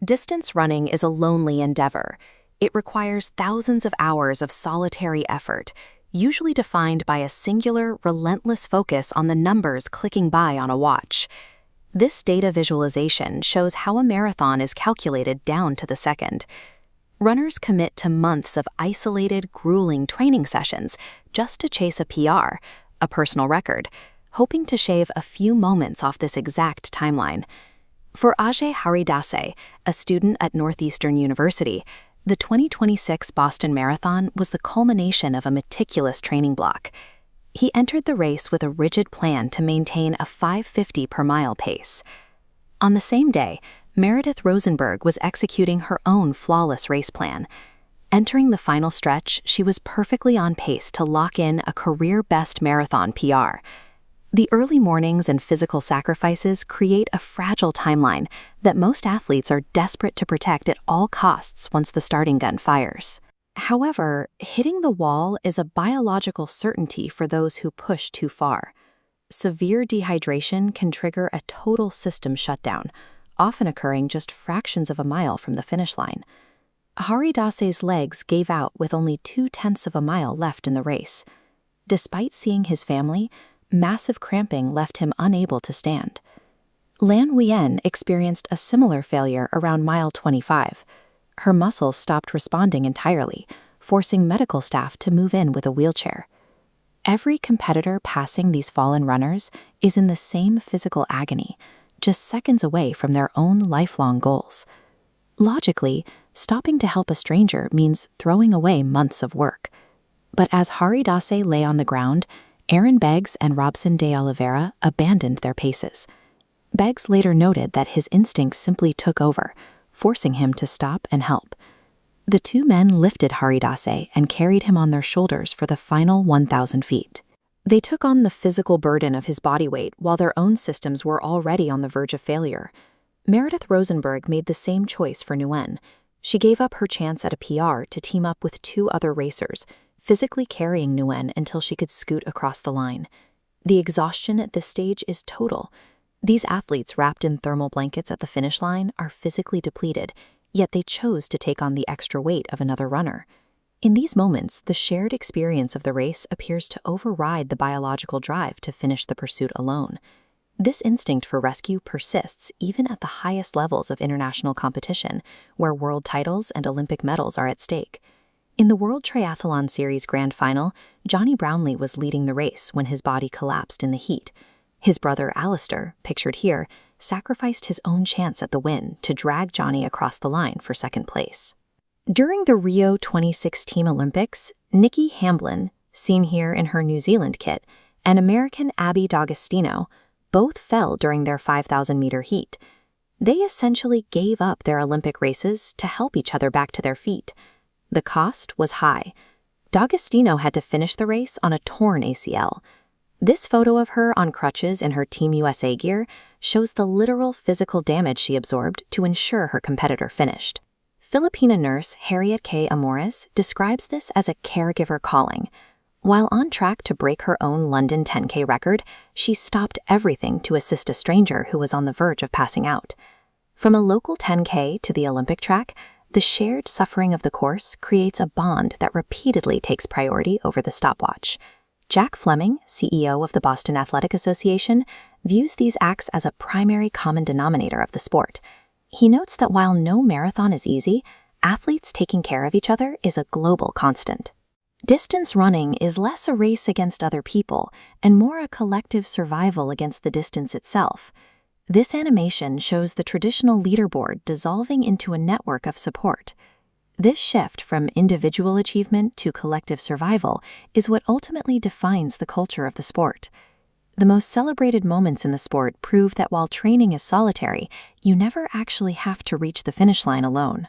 Distance running is a lonely endeavor. It requires thousands of hours of solitary effort, usually defined by a singular, relentless focus on the numbers clicking by on a watch. This data visualization shows how a marathon is calculated down to the second. Runners commit to months of isolated, grueling training sessions just to chase a PR, a personal record, hoping to shave a few moments off this exact timeline. For Ajay Haridase, a student at Northeastern University, the 2026 Boston Marathon was the culmination of a meticulous training block. He entered the race with a rigid plan to maintain a 5:50 per mile pace. On the same day, Meredith Rosenberg was executing her own flawless race plan. Entering the final stretch, she was perfectly on pace to lock in a career-best marathon PR. The early mornings and physical sacrifices create a fragile timeline that most athletes are desperate to protect at all costs once the starting gun fires. However, hitting the wall is a biological certainty for those who push too far. Severe dehydration can trigger a total system shutdown, often occurring just fractions of a mile from the finish line. Haridase's legs gave out with only 0.2 of a mile left in the race. Despite seeing his family, massive cramping left him unable to stand. Lan Weien experienced a similar failure around mile 25. Her muscles stopped responding entirely, forcing medical staff to move in with a wheelchair. Every competitor passing these fallen runners is in the same physical agony, just seconds away from their own lifelong goals. Logically, stopping to help a stranger means throwing away months of work. But as Haridase lay on the ground, Aaron Beggs and Robson de Oliveira abandoned their paces. Beggs later noted that his instincts simply took over, forcing him to stop and help. The two men lifted Haridase and carried him on their shoulders for the final 1,000 feet. They took on the physical burden of his body weight while their own systems were already on the verge of failure. Meredith Rosenberg made the same choice for Nguyen. She gave up her chance at a PR to team up with two other racers, physically carrying Nguyen until she could scoot across the line. The exhaustion at this stage is total. These athletes wrapped in thermal blankets at the finish line are physically depleted, yet they chose to take on the extra weight of another runner. In these moments, the shared experience of the race appears to override the biological drive to finish the pursuit alone. This instinct for rescue persists even at the highest levels of international competition, where world titles and Olympic medals are at stake. In the World Triathlon Series Grand Final, Johnny Brownlee was leading the race when his body collapsed in the heat. His brother Alistair, pictured here, sacrificed his own chance at the win to drag Johnny across the line for second place. During the Rio 2016 Olympics, Nikki Hamblin, seen here in her New Zealand kit, and American Abby D'Agostino both fell during their 5,000-meter heat. They essentially gave up their Olympic races to help each other back to their feet. The cost was high. D'Agostino had to finish the race on a torn ACL. This photo of her on crutches in her Team USA gear shows the literal physical damage she absorbed to ensure her competitor finished. Filipina nurse Harriet K. Amores describes this as a caregiver calling. While on track to break her own London 10K record, she stopped everything to assist a stranger who was on the verge of passing out. From a local 10K to the Olympic track, the shared suffering of the course creates a bond that repeatedly takes priority over the stopwatch. Jack Fleming, CEO of the Boston Athletic Association, views these acts as a primary common denominator of the sport. He notes that while no marathon is easy, athletes taking care of each other is a global constant. Distance running is less a race against other people and more a collective survival against the distance itself. This animation shows the traditional leaderboard dissolving into a network of support. This shift from individual achievement to collective survival is what ultimately defines the culture of the sport. The most celebrated moments in the sport prove that while training is solitary, you never actually have to reach the finish line alone.